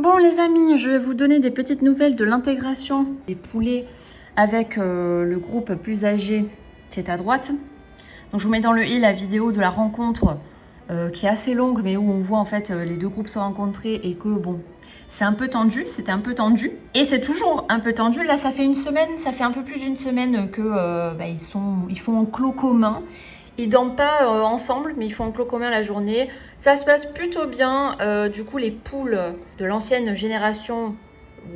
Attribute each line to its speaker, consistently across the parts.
Speaker 1: Bon les amis, je vais vous donner des petites nouvelles de l'intégration des poulets avec le groupe plus âgé qui est à droite. Donc je vous mets dans le i la vidéo de la rencontre qui est assez longue mais où on voit en fait les deux groupes se rencontrer et que bon, c'est un peu tendu, c'était un peu tendu. Et c'est toujours un peu tendu, là ça fait une semaine, ça fait un peu plus d'une semaine que ils font un clos commun. Ils dorment pas ensemble, mais ils font un clos commun la journée. Ça se passe plutôt bien. Du coup, les poules de l'ancienne génération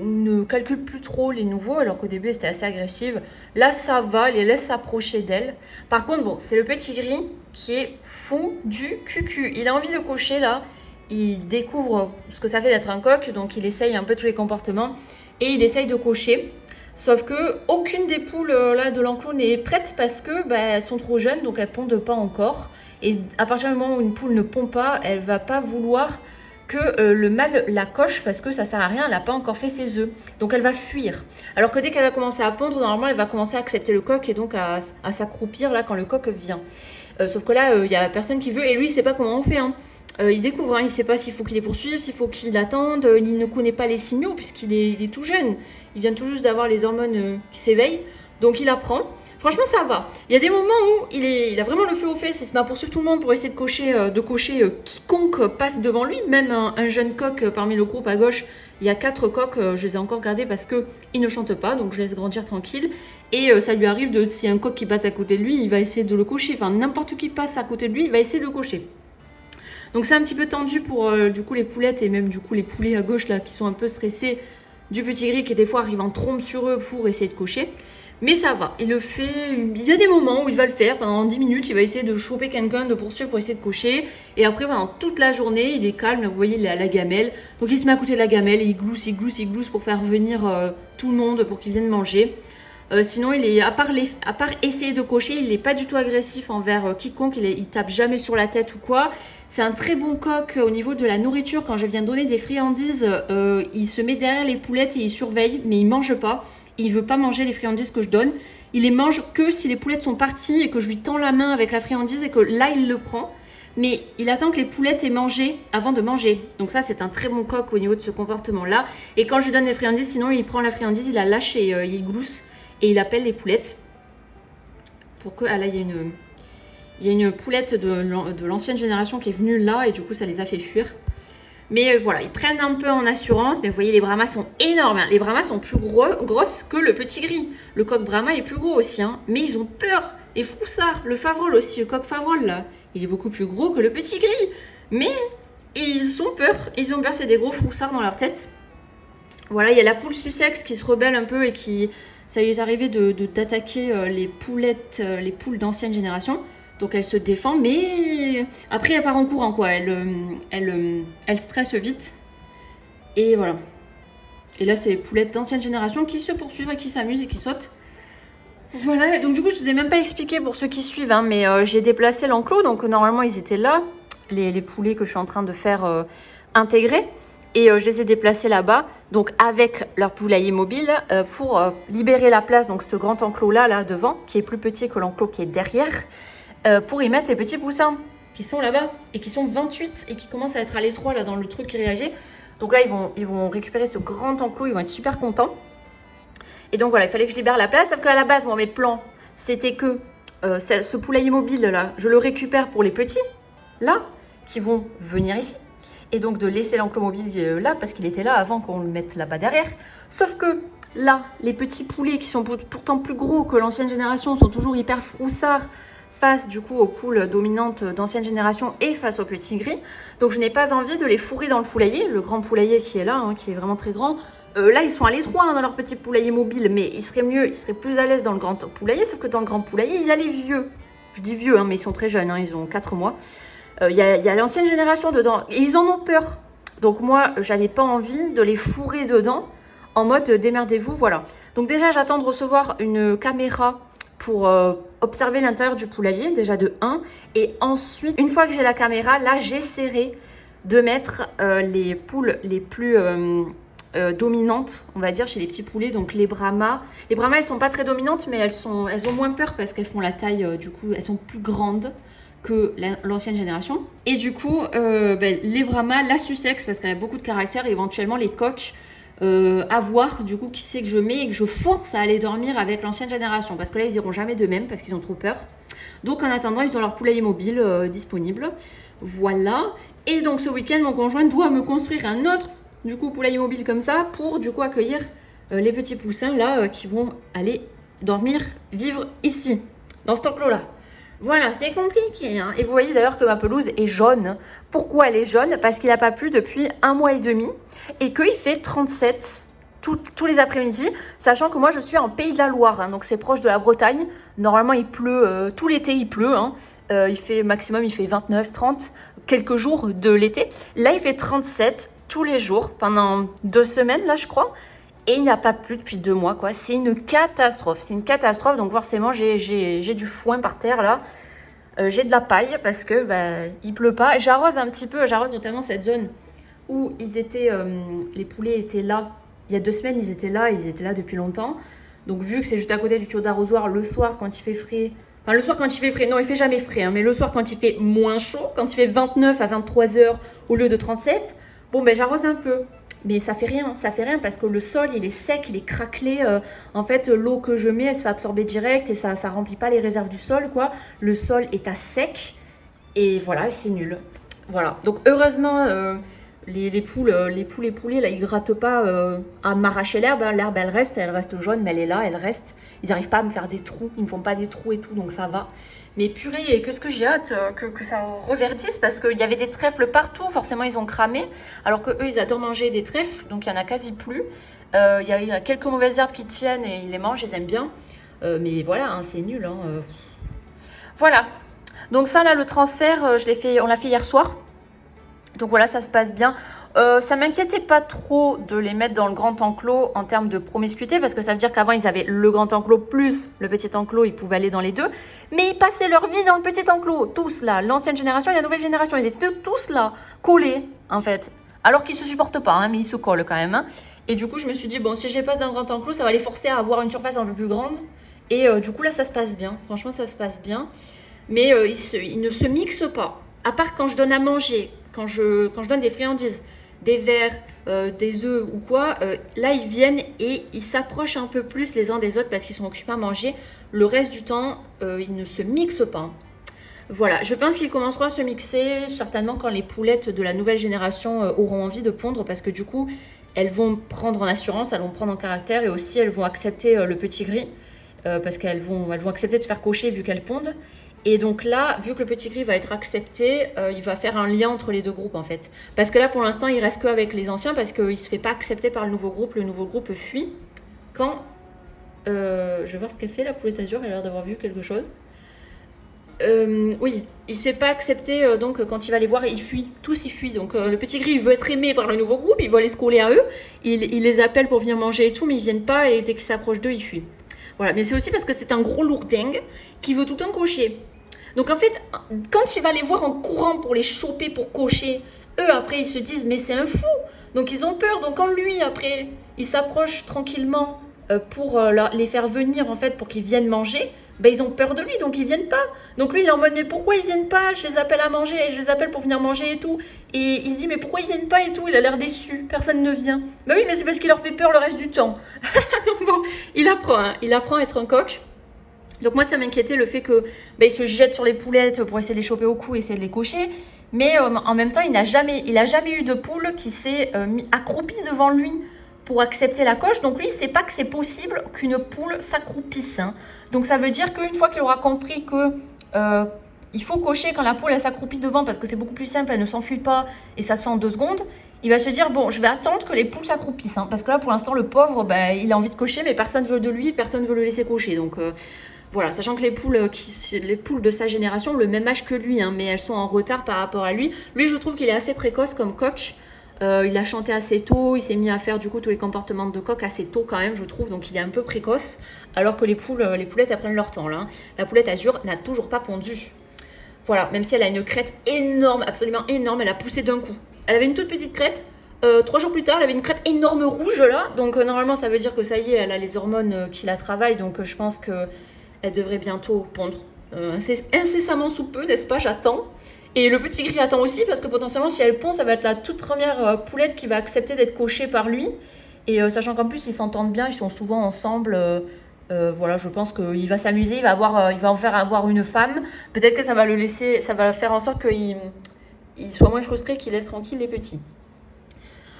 Speaker 1: ne calculent plus trop les nouveaux, alors qu'au début, c'était assez agressive. Là, ça va, les laisse s'approcher d'elle. Par contre, bon, c'est le petit gris qui est fou du cucu. Il a envie de cocher, là. Il découvre ce que ça fait d'être un coq, donc il essaye un peu tous les comportements. Et il essaye de cocher. Sauf que aucune des poules là de l'enclos n'est prête parce que elles sont trop jeunes, donc elles pondent pas encore. Et à partir du moment où une poule ne pond pas, elle va pas vouloir que le mâle la coche parce que ça sert à rien, elle n'a pas encore fait ses œufs. Donc elle va fuir. Alors que dès qu'elle va commencer à pondre, normalement elle va commencer à accepter le coq et donc à s'accroupir là quand le coq vient. Sauf que là, il y a personne qui veut et lui il sait pas comment on fait. Il découvre, il ne sait pas s'il faut qu'il les poursuive, s'il faut qu'il attende, il ne connaît pas les signaux puisqu'il est tout jeune. Il vient tout juste d'avoir les hormones qui s'éveillent, donc il apprend. Franchement, ça va. Il y a des moments où il a vraiment le feu aux fesses, il se met à poursuivre tout le monde pour essayer de cocher quiconque passe devant lui, même un jeune coq parmi le groupe à gauche. Il y a 4 coqs, je les ai encore gardés parce qu'ils ne chantent pas, donc je laisse grandir tranquille. Et ça lui arrive, s'il y a un coq qui passe à côté de lui, il va essayer de le cocher. Enfin, n'importe qui passe à côté de lui, il va essayer de le cocher. Donc c'est un petit peu tendu pour du coup les poulettes et même du coup les poulets à gauche là qui sont un peu stressés du petit gris qui des fois arrive en trompe sur eux pour essayer de cocher. Mais ça va, il le fait, il y a des moments où il va le faire, pendant 10 minutes il va essayer de choper quelqu'un, de poursuivre pour essayer de cocher. Et après pendant toute la journée il est calme, vous voyez il est à la gamelle. Donc il se met à côté de la gamelle et il glousse pour faire venir tout le monde pour qu'ils viennent manger. Sinon, il est, à part essayer de cocher, il n'est pas du tout agressif envers quiconque, il tape jamais sur la tête ou quoi. C'est un très bon coq au niveau de la nourriture. Quand je viens donner des friandises, il se met derrière les poulettes et il surveille, mais il mange pas. Il veut pas manger les friandises que je donne. Il les mange que si les poulettes sont parties et que je lui tends la main avec la friandise et que là, il le prend. Mais il attend que les poulettes aient mangé avant de manger. Donc ça, c'est un très bon coq au niveau de ce comportement-là. Et quand je lui donne les friandises, sinon, il prend la friandise, il la lâche et il glousse. Et il appelle les poulettes pour que... Ah là, il y a une poulette de l'ancienne génération qui est venue là et du coup, ça les a fait fuir. Mais voilà, ils prennent un peu en assurance. Mais vous voyez, les brahmas sont énormes. Hein. Les brahmas sont plus grosses que le petit gris. Le coq brahma est plus gros aussi. Hein. Mais ils ont peur. Et froussard, le favrol aussi, le coq favrol là, il est beaucoup plus gros que le petit gris. Mais ils ont peur. Ils ont peur, c'est des gros froussards dans leur tête. Voilà, il y a la poule Sussex qui se rebelle un peu et qui... Ça lui est arrivé d'attaquer les poules d'ancienne génération. Donc elle se défend, mais après elle part en courant quoi. Elle stresse vite. Et voilà. Et là c'est les poulettes d'ancienne génération qui se poursuivent et qui s'amusent et qui sautent. Voilà, donc du coup je ne vous ai même pas expliqué pour ceux qui suivent, hein, mais j'ai déplacé l'enclos. Donc normalement ils étaient là, les poulets que je suis en train de faire intégrer. Et je les ai déplacés là-bas, donc avec leur poulailler mobile, pour libérer la place, donc ce grand enclos-là, là devant, qui est plus petit que l'enclos qui est derrière, pour y mettre les petits poussins qui sont là-bas, et qui sont 28, et qui commencent à être à l'étroit, là, dans le truc réagit. Donc là, ils vont récupérer ce grand enclos, ils vont être super contents. Et donc voilà, il fallait que je libère la place, sauf qu'à la base, moi, mes plans, c'était que ce poulailler mobile-là, je le récupère pour les petits, là, qui vont venir ici. Et donc de laisser l'enclos mobile là, parce qu'il était là avant qu'on le mette là-bas derrière. Sauf que là, les petits poulets qui sont pourtant plus gros que l'ancienne génération sont toujours hyper froussards face du coup aux poules dominantes d'ancienne génération et face aux petits gris. Donc je n'ai pas envie de les fourrer dans le poulailler, le grand poulailler qui est là, hein, qui est vraiment très grand. Là, ils sont à l'étroit dans leur petit poulailler mobile, mais il serait mieux, ils seraient plus à l'aise dans le grand poulailler, sauf que dans le grand poulailler, il y a les vieux. Je dis vieux, hein, mais ils sont très jeunes, hein, ils ont 4 mois. Il y a l'ancienne génération dedans et ils en ont peur. Donc moi, j'avais pas envie de les fourrer dedans en mode démerdez-vous, voilà. Donc déjà, j'attends de recevoir une caméra pour observer l'intérieur du poulailler, déjà de 1. Et ensuite, une fois que j'ai la caméra, là, j'essaierai de mettre les poules les plus dominantes, on va dire, chez les petits poulets, donc les brahmas. Les brahmas, elles sont pas très dominantes, mais elles ont moins peur parce qu'elles font la taille, du coup, elles sont plus grandes que l'ancienne génération. Et du coup, les Brahmas, la Sussex, parce qu'elle a beaucoup de caractère, et éventuellement les coqs, à voir du coup qui c'est que je mets et que je force à aller dormir avec l'ancienne génération. Parce que là, ils iront jamais d'eux-mêmes parce qu'ils ont trop peur. Donc en attendant, ils ont leur poulailler mobile disponible. Voilà. Et donc ce week-end, mon conjoint doit me construire un autre du coup poulailler mobile comme ça pour du coup accueillir les petits poussins là qui vont aller dormir, vivre ici, dans cet enclos là. Voilà, c'est compliqué. Hein. Et vous voyez d'ailleurs que ma pelouse est jaune. Pourquoi elle est jaune? Parce qu'il n'a pas plu depuis 1 mois et demi et qu'il fait 37 tous les après-midi, sachant que moi je suis en Pays de la Loire, hein, donc c'est proche de la Bretagne. Normalement il pleut, tout l'été il pleut, hein. Il fait maximum, il fait 29, 30, quelques jours de l'été. Là il fait 37 tous les jours pendant 2 semaines là je crois. Et il n'y a pas plu depuis 2 mois, quoi. C'est une catastrophe. C'est une catastrophe. Donc forcément, j'ai du foin par terre, là. J'ai de la paille parce que il pleut pas. J'arrose un petit peu. J'arrose notamment cette zone où ils étaient, les poulets étaient là. Il y a 2 semaines, ils étaient là depuis longtemps. Donc vu que c'est juste à côté du tuyau d'arrosoir, le soir, quand il fait frais... Enfin, le soir, quand il fait frais... Non, il fait jamais frais. Hein, mais le soir, quand il fait moins chaud, quand il fait 29 à 23 heures au lieu de 37, bon, j'arrose un peu. Mais ça fait rien parce que le sol il est sec, il est craquelé. En fait, l'eau que je mets, elle se fait absorber direct et ça remplit pas les réserves du sol, quoi. Le sol est à sec et voilà, c'est nul. Voilà. Donc heureusement, les poules, les poulets, là, ils grattent pas à m'arracher l'herbe. Hein. L'herbe, elle reste jaune, mais elle est là, elle reste. Ils n'arrivent pas à me faire des trous, ils me font pas des trous et tout, donc ça va. Mais purée, qu'est-ce que j'ai hâte que ça reverdisse parce qu'il y avait des trèfles partout, forcément ils ont cramé. Alors que eux ils adorent manger des trèfles, donc il n'y en a quasi plus. Il y a quelques mauvaises herbes qui tiennent et ils les mangent, ils aiment bien. Mais voilà, hein, c'est nul. Hein, Voilà. Donc ça là, le transfert, on l'a fait hier soir. Donc voilà, ça se passe bien. Ça m'inquiétait pas trop de les mettre dans le grand enclos en termes de promiscuité parce que ça veut dire qu'avant ils avaient le grand enclos plus le petit enclos, ils pouvaient aller dans les deux. Mais ils passaient leur vie dans le petit enclos, tous là, l'ancienne génération et la nouvelle génération, ils étaient tous là, collés en fait. Alors qu'ils se supportent pas, hein, mais ils se collent quand même. Hein. Et du coup, je me suis dit, bon, si je les passe dans le grand enclos, ça va les forcer à avoir une surface un peu plus grande. Et du coup, là, ça se passe bien. Franchement, ça se passe bien. Mais ils ne se mixent pas. À part quand je donne à manger, quand je donne des friandises, des verres, des œufs ou quoi, là ils viennent et ils s'approchent un peu plus les uns des autres parce qu'ils sont occupés à manger. Le reste du temps, ils ne se mixent pas. Voilà, je pense qu'ils commenceront à se mixer certainement quand les poulettes de la nouvelle génération auront envie de pondre parce que du coup, elles vont prendre en assurance, elles vont prendre en caractère et aussi elles vont accepter le petit gris parce qu'elles vont accepter de se faire cocher vu qu'elles pondent. Et donc là, vu que le petit gris va être accepté, il va faire un lien entre les deux groupes en fait. Parce que là, pour l'instant, il reste qu'avec les anciens parce qu'il ne se fait pas accepter par le nouveau groupe. Le nouveau groupe fuit. Quand... je vais voir ce qu'elle fait, la poulette azur. Elle a l'air d'avoir vu quelque chose. Oui, il ne se fait pas accepter, donc quand il va les voir, il fuit. Tous, ils fuient. Donc le petit gris, il veut être aimé par le nouveau groupe. Il veut aller se coller à eux. Il les appelle pour venir manger et tout, mais ils ne viennent pas. Et dès qu'ils s'approchent d'eux, ils fuient. Voilà, mais c'est aussi parce que c'est un gros lourdingue qui veut tout le temps cocher. Donc en fait, quand il va les voir en courant pour les choper, pour cocher, eux après ils se disent mais c'est un fou. Donc ils ont peur. Donc quand lui après il s'approche tranquillement pour les faire venir en fait pour qu'ils viennent manger, ils ont peur de lui donc ils viennent pas. Donc lui il est en mode mais pourquoi ils viennent pas? Je les appelle à manger, je les appelle pour venir manger et tout. Et il se dit mais pourquoi ils viennent pas et tout? Il a l'air déçu, personne ne vient. Bah oui mais c'est parce qu'il leur fait peur le reste du temps. Donc bon, il apprend à être un coq. Donc moi ça m'inquiétait le fait que il se jette sur les poulettes pour essayer de les choper au cou et essayer de les cocher. Mais en même temps il n'a jamais eu de poule qui s'est accroupie devant lui pour accepter la coche. Donc lui il ne sait pas que c'est possible qu'une poule s'accroupisse. Hein. Donc ça veut dire qu'une fois qu'il aura compris que il faut cocher quand la poule elle s'accroupit devant parce que c'est beaucoup plus simple, elle ne s'enfuit pas et ça se fait en 2 secondes. Il va se dire bon je vais attendre que les poules s'accroupissent. Hein, parce que là pour l'instant le pauvre il a envie de cocher mais personne ne veut de lui, personne ne veut le laisser cocher. Donc... Voilà, sachant que les poules de sa génération ont le même âge que lui, hein, mais elles sont en retard par rapport à lui. Lui, je trouve qu'il est assez précoce comme coq. Il a chanté assez tôt, il s'est mis à faire du coup tous les comportements de coq assez tôt quand même, je trouve. Donc il est un peu précoce, alors que les poulettes elles prennent leur temps là. Hein. La poulette azur n'a toujours pas pondu. Voilà, même si elle a une crête énorme, absolument énorme, elle a poussé d'un coup. Elle avait une toute petite crête. 3 jours plus tard, elle avait une crête énorme rouge là. Donc normalement, ça veut dire que ça y est, elle a les hormones qui la travaillent. Donc je pense que... Elle devrait bientôt pondre. incessamment sous peu, n'est-ce pas? J'attends. Et le petit gris attend aussi parce que potentiellement, si elle pond, ça va être la toute première poulette qui va accepter d'être cochée par lui. Et sachant qu'en plus, ils s'entendent bien, ils sont souvent ensemble. Voilà, je pense qu'il va s'amuser, il va en faire avoir une femme. Peut-être que ça va le laisser, ça va faire en sorte qu'il soit moins frustré, qu'il laisse tranquille les petits.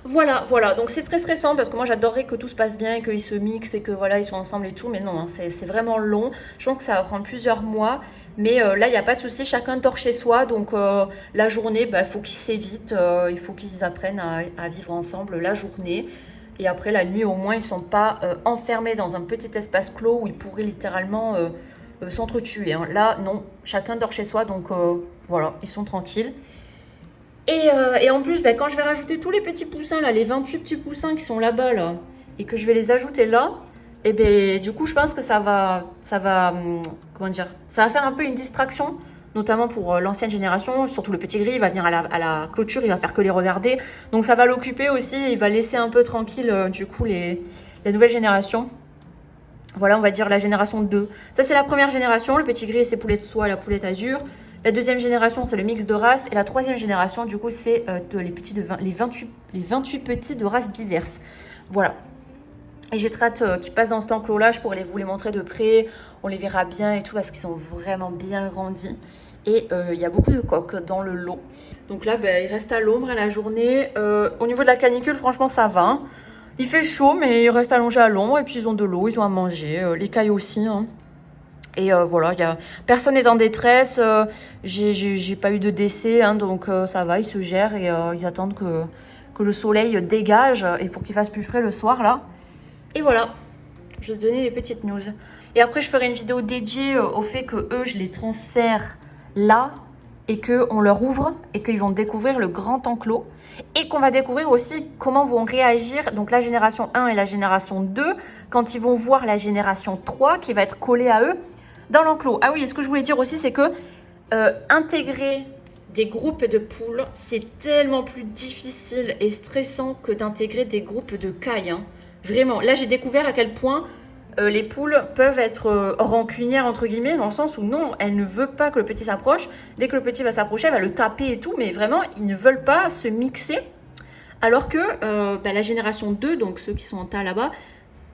Speaker 1: Voilà, voilà. Donc c'est très stressant parce que moi j'adorerais que tout se passe bien, qu'ils se mixent et que voilà, ils soient ensemble et tout. Mais non, hein, c'est vraiment long. Je pense que ça va prendre plusieurs mois. Mais là, il n'y a pas de souci. Chacun dort chez soi. Donc la journée, il faut qu'ils s'évitent. Il faut qu'ils apprennent à vivre ensemble la journée. Et après, la nuit, au moins, ils ne sont pas enfermés dans un petit espace clos où ils pourraient littéralement s'entretuer. Hein. Là, non. Chacun dort chez soi. Donc voilà, ils sont tranquilles. Et en plus, quand je vais rajouter tous les petits poussins, là, les 28 petits poussins qui sont là-bas, là, et que je vais les ajouter là, et ben du coup, je pense que comment dire, ça va faire un peu une distraction, notamment pour l'ancienne génération, surtout le petit gris, il va venir à la clôture, il va faire que les regarder. Donc ça va l'occuper aussi, il va laisser un peu tranquille, du coup, les nouvelles générations. Voilà, on va dire la génération 2. Ça, c'est la première génération, le petit gris et ses poulets de soie, la poulette azur. La deuxième génération, c'est le mix de races. Et la troisième génération, du coup, c'est les 28 petits de races diverses. Voilà. Et j'ai très hâte qu'ils passent dans cet enclos-là. Je pourrais vous les montrer de près. On les verra bien et tout parce qu'ils sont vraiment bien grandis. Et il y a beaucoup de coques dans le lot. Donc là, ils restent à l'ombre à la journée. Au niveau de la canicule, franchement, ça va. Hein. Il fait chaud, mais ils restent allongés à l'ombre. Et puis, ils ont de l'eau, ils ont à manger. Les cailles aussi, hein. Et voilà, personne n'est en détresse, j'ai pas eu de décès, hein, donc ça va, ils se gèrent et ils attendent que le soleil dégage et pour qu'il fasse plus frais le soir là. Et voilà, je vais te donner les petites news. Et après, je ferai une vidéo dédiée au fait que eux, je les transfère là et qu'on leur ouvre et qu'ils vont découvrir le grand enclos et qu'on va découvrir aussi comment vont réagir donc la génération 1 et la génération 2 quand ils vont voir la génération 3 qui va être collée à eux dans l'enclos. Ah oui, et ce que je voulais dire aussi, c'est que intégrer des groupes de poules, c'est tellement plus difficile et stressant que d'intégrer des groupes de cailles. Hein. Vraiment, là j'ai découvert à quel point les poules peuvent être rancunières entre guillemets, dans le sens où non, elle ne veut pas que le petit s'approche. Dès que le petit va s'approcher, elle va le taper et tout, mais vraiment, ils ne veulent pas se mixer. Alors que la génération 2, donc ceux qui sont en tas là-bas,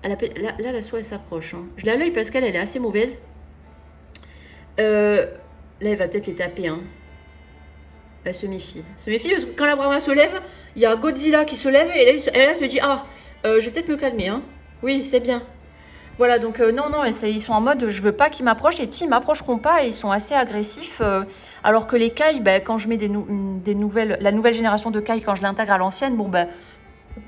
Speaker 1: là la soie elle s'approche. Hein. Je l'ai à l'œil parce qu'elle est assez mauvaise. Là, elle va peut-être les taper. Hein. Elle se méfie. Se méfie parce que quand la Brahma se lève, il y a Godzilla qui se lève et là, elle se dit ah, je vais peut-être me calmer. Hein. Oui, c'est bien. Voilà, donc non, ils sont en mode je veux pas qu'ils m'approchent. Les petits, ils m'approcheront pas et ils sont assez agressifs. Alors que les cailles, quand je mets la nouvelle génération de cailles, quand je l'intègre à l'ancienne,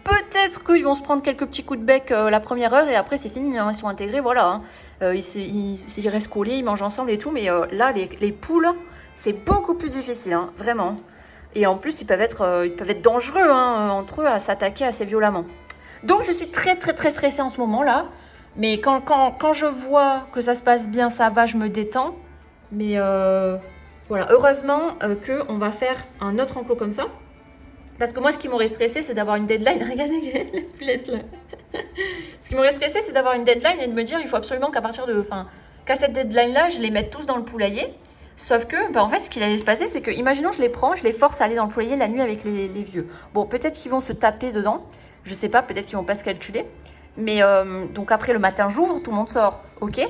Speaker 1: peut-être qu'ils vont se prendre quelques petits coups de bec la première heure et après c'est fini, hein, ils sont intégrés, voilà. Hein. Ils restent collés, ils mangent ensemble et tout, mais là, les poules, c'est beaucoup plus difficile, hein, vraiment. Et en plus, ils peuvent être dangereux hein, entre eux à s'attaquer assez violemment. Donc, je suis très, très, très stressée en ce moment, là. Mais quand je vois que ça se passe bien, ça va, je me détends. Mais voilà, heureusement qu'on va faire un autre enclos comme ça. Parce que moi, ce qui m'aurait stressé, c'est d'avoir une deadline. Regardez la poulette là. Ce qui m'aurait stressé, c'est d'avoir une deadline et de me dire il faut absolument qu'à cette deadline-là, je les mette tous dans le poulailler. Sauf que, en fait, ce qui allait se passer, c'est que, imaginons, je les prends, je les force à aller dans le poulailler la nuit avec les vieux. Bon, peut-être qu'ils vont se taper dedans. Je sais pas, peut-être qu'ils vont pas se calculer. Mais donc après, le matin, j'ouvre, tout le monde sort. Ok.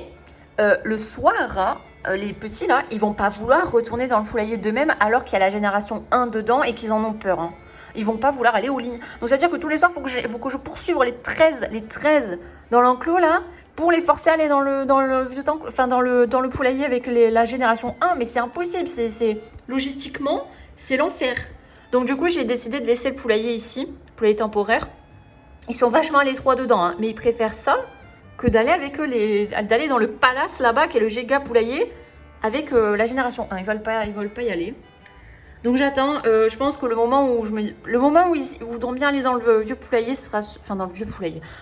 Speaker 1: Le soir, les petits, là, ils vont pas vouloir retourner dans le poulailler d'eux-mêmes alors qu'il y a la génération 1 dedans et qu'ils en ont peur. Hein. Ils vont pas vouloir aller aux lignes. Donc, c'est-à-dire que tous les soirs, il faut que je poursuive les 13 dans l'enclos, là, pour les forcer à aller dans le vieux temps, enfin, dans le poulailler avec la génération 1. Mais c'est impossible. Logistiquement, c'est l'enfer. Donc, du coup, j'ai décidé de laisser le poulailler ici, poulailler temporaire. Ils sont vachement à l'étroit dedans, hein, mais ils préfèrent ça que d'aller avec eux, d'aller dans le palace là-bas, qui est le giga poulailler, avec la génération 1. Ils veulent pas y aller. Donc j'attends. Je pense que le moment où ils voudront bien aller dans le vieux poulailler,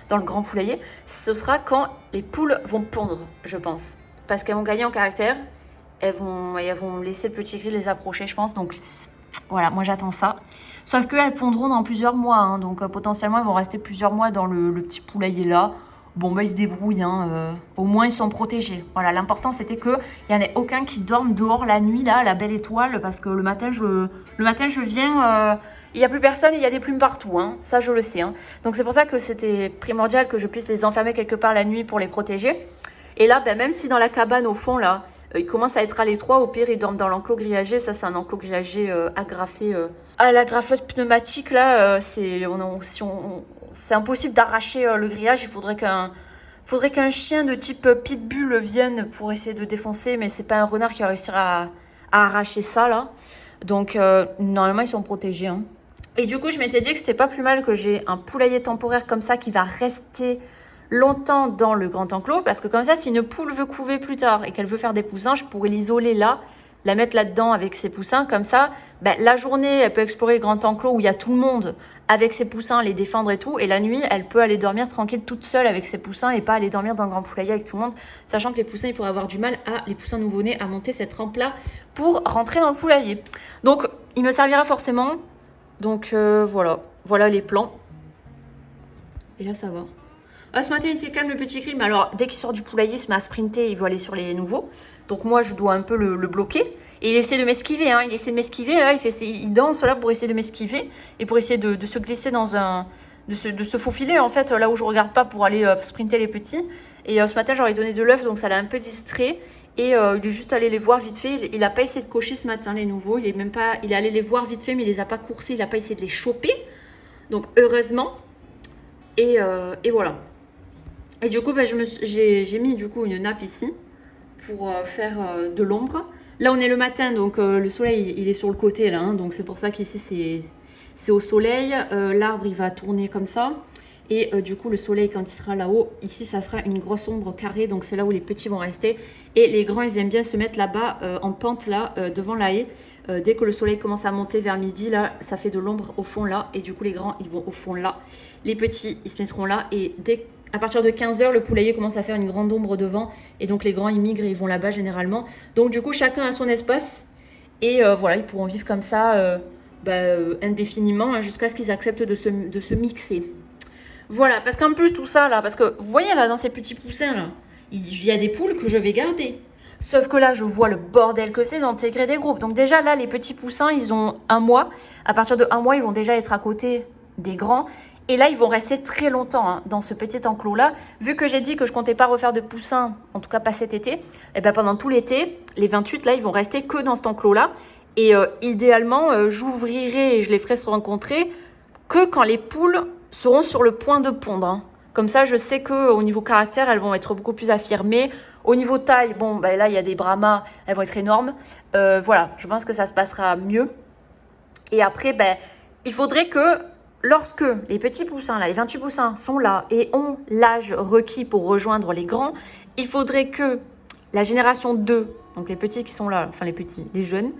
Speaker 1: dans le grand poulailler, ce sera quand les poules vont pondre, je pense, parce qu'elles vont gagner en caractère. Elles vont laisser le petit gris les approcher, je pense. Donc voilà, moi j'attends ça. Sauf qu'elles pondront dans plusieurs mois, hein, donc potentiellement elles vont rester plusieurs mois dans le petit poulailler là. bon, bah, ils se débrouillent, hein, au moins ils sont protégés. Voilà, l'important c'était qu'il n'y en ait aucun qui dorme dehors la nuit, là, la belle étoile, parce que le matin, je viens, il n'y a plus personne et il y a des plumes partout, hein. Ça je le sais. Hein. Donc c'est pour ça que c'était primordial que je puisse les enfermer quelque part la nuit pour les protéger. Et là, ben, même si dans la cabane au fond, là, ils commencent à être à l'étroit, au pire, ils dorment dans l'enclos grillagé. Ça, c'est un enclos grillagé agrafé à la graffeuse pneumatique. Là, c'est impossible d'arracher le grillage. Il faudrait qu'un chien de type pitbull vienne pour essayer de défoncer, mais c'est pas un renard qui va réussir à arracher ça, là. Donc, normalement, ils sont protégés. Hein. Et du coup, je m'étais dit que c'était pas plus mal que j'ai un poulailler temporaire comme ça qui va rester longtemps dans le grand enclos, parce que comme ça, si une poule veut couver plus tard et qu'elle veut faire des poussins, je pourrais l'isoler là, la mettre là-dedans avec ses poussins, comme ça, ben, la journée, elle peut explorer le grand enclos où il y a tout le monde avec ses poussins, les défendre et tout, et la nuit, elle peut aller dormir tranquille toute seule avec ses poussins et pas aller dormir dans le grand poulailler avec tout le monde, sachant que les poussins, ils pourraient avoir du mal les poussins nouveau-nés, à monter cette rampe-là pour rentrer dans le poulailler. Donc, il me servira forcément, donc voilà les plans. Et là, ça va. Ah, ce matin, il était calme, le petit gris. Mais alors, dès qu'il sort du poulailler, il se met à sprinter. Il veut aller sur les nouveaux. Donc, moi, je dois un peu le bloquer. Et il essaie de m'esquiver. Hein. Il essaie de m'esquiver. Là, il danse là pour essayer de m'esquiver. Et pour essayer de se glisser dans un... De se faufiler, en fait, là où je ne regarde pas pour aller sprinter les petits. Et ce matin, j'aurais donné de l'œuf. Donc, ça l'a un peu distrait. Et il est juste allé les voir vite fait. Il n'a pas essayé de cocher ce matin, les nouveaux. Il est allé les voir vite fait, mais il ne les a pas coursés. Il n'a pas essayé de les choper. Donc, heureusement. Et voilà. Et du coup, bah, j'ai mis du coup une nappe ici pour faire de l'ombre. Là, on est le matin, donc le soleil, il est sur le côté là. Hein, donc c'est pour ça qu'ici, c'est au soleil. L'arbre, il va tourner comme ça. Et du coup, le soleil, quand il sera là-haut, ici, ça fera une grosse ombre carrée. Donc c'est là où les petits vont rester. Et les grands, ils aiment bien se mettre là-bas, en pente, là, devant la haie. Dès que le soleil commence à monter vers midi, là, ça fait de l'ombre au fond là. Et du coup, les grands, ils vont au fond là. Les petits, ils se mettront là. Et à partir de 15 h, le poulailler commence à faire une grande ombre devant. Et donc, les grands, ils migrent et ils vont là-bas généralement. Donc, du coup, chacun a son espace. Et voilà, ils pourront vivre comme ça indéfiniment, hein, jusqu'à ce qu'ils acceptent de se mixer. Voilà, parce qu'en plus, tout ça, là, parce que vous voyez, là, dans ces petits poussins, là, il y a des poules que je vais garder. Sauf que là, je vois le bordel que c'est d'intégrer des groupes. Donc déjà, là, les petits poussins, ils ont 1 mois. À partir de 1 mois, ils vont déjà être à côté des grands. Et là, ils vont rester très longtemps hein, dans ce petit enclos-là. Vu que j'ai dit que je comptais pas refaire de poussins, en tout cas pas cet été, et ben pendant tout l'été, les 28, là, ils vont rester que dans cet enclos-là. Et idéalement, j'ouvrirai et je les ferai se rencontrer que quand les poules seront sur le point de pondre. Hein. Comme ça, je sais qu'au niveau caractère, elles vont être beaucoup plus affirmées. Au niveau taille, bon, ben là, il y a des brahmas, elles vont être énormes. Voilà, je pense que ça se passera mieux. Et après, ben, il faudrait que lorsque les petits poussins, là, les 28 poussins sont là et ont l'âge requis pour rejoindre les grands, il faudrait que la génération 2, donc les petits qui sont là, enfin les petits, les jeunes,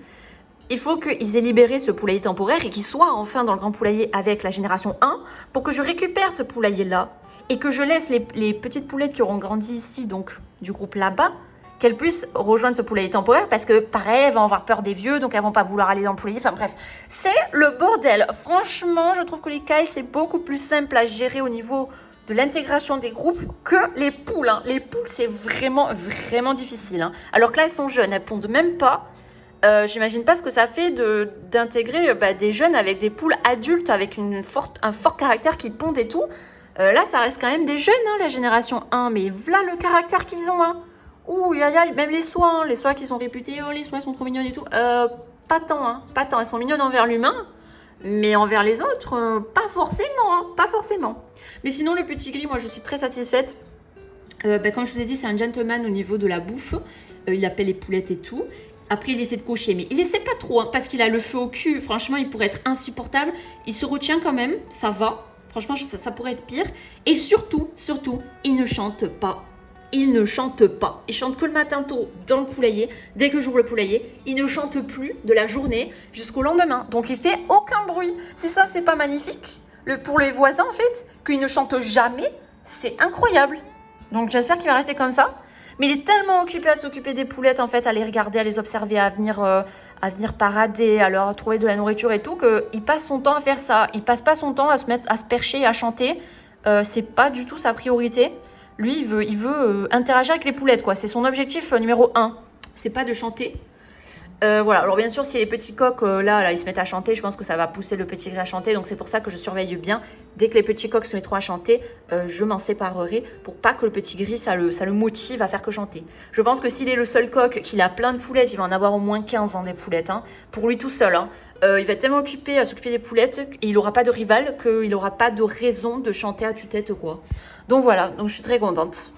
Speaker 1: il faut qu'ils aient libéré ce poulailler temporaire et qu'ils soient enfin dans le grand poulailler avec la génération 1 pour que je récupère ce poulailler-là et que je laisse les petites poulettes qui auront grandi ici, donc du groupe là-bas, qu'elles puissent rejoindre ce poulailler temporaire parce que pareil, elles vont avoir peur des vieux, donc elles vont pas vouloir aller dans le poulailler. Enfin bref, c'est le bordel. Franchement, je trouve que les cailles, c'est beaucoup plus simple à gérer au niveau de l'intégration des groupes que les poules. Hein. Les poules, c'est vraiment, vraiment difficile. Hein. Alors que là, elles sont jeunes, elles pondent même pas. J'imagine pas ce que ça fait d'intégrer des jeunes avec des poules adultes avec un fort caractère qui pondent et tout. Là, ça reste quand même des jeunes, hein, la génération 1, mais voilà le caractère qu'ils ont. Hein. Ouh, même les soies qui sont réputées, oh, les soies sont trop mignonnes et tout. Pas tant, hein, pas tant. Elles sont mignonnes envers l'humain, mais envers les autres, pas forcément, hein, pas forcément. Mais sinon, le petit gris, moi, je suis très satisfaite. Comme je vous ai dit, c'est un gentleman au niveau de la bouffe. Il appelle les poulettes et tout. Après, il essaie de cocher, mais il essaie pas trop, hein, parce qu'il a le feu au cul. Franchement, il pourrait être insupportable. Il se retient quand même, ça va. Franchement, ça pourrait être pire. Et surtout, il ne chante pas. Il ne chante pas. Il chante que le matin tôt dans le poulailler. Dès que j'ouvre le poulailler, il ne chante plus de la journée jusqu'au lendemain. Donc, il fait aucun bruit. Si ça, c'est pas magnifique, pour les voisins, en fait, qu'il ne chante jamais, c'est incroyable. Donc, j'espère qu'il va rester comme ça. Mais il est tellement occupé à s'occuper des poulettes, en fait, à les regarder, à les observer, à venir parader, à leur trouver de la nourriture et tout, qu'il passe son temps à faire ça. Il passe pas son temps à se percher et à chanter. C'est pas du tout sa priorité. Lui, il veut interagir avec les poulettes, quoi. C'est son objectif numéro 1. C'est pas de chanter. Voilà, alors bien sûr, si les petits coqs, là, ils se mettent à chanter, je pense que ça va pousser le petit gris à chanter. Donc c'est pour ça que je surveille bien. Dès que les petits coqs se mettront à chanter, je m'en séparerai pour pas que le petit gris, ça le motive à faire que chanter. Je pense que s'il est le seul coq, qu'il a plein de poulettes, il va en avoir au moins 15 des poulettes, hein, pour lui tout seul. Hein. Il va être tellement occupé à s'occuper des poulettes, et il n'aura pas de rival, qu'il n'aura pas de raison de chanter à tue-tête, quoi. Donc voilà, donc je suis très contente.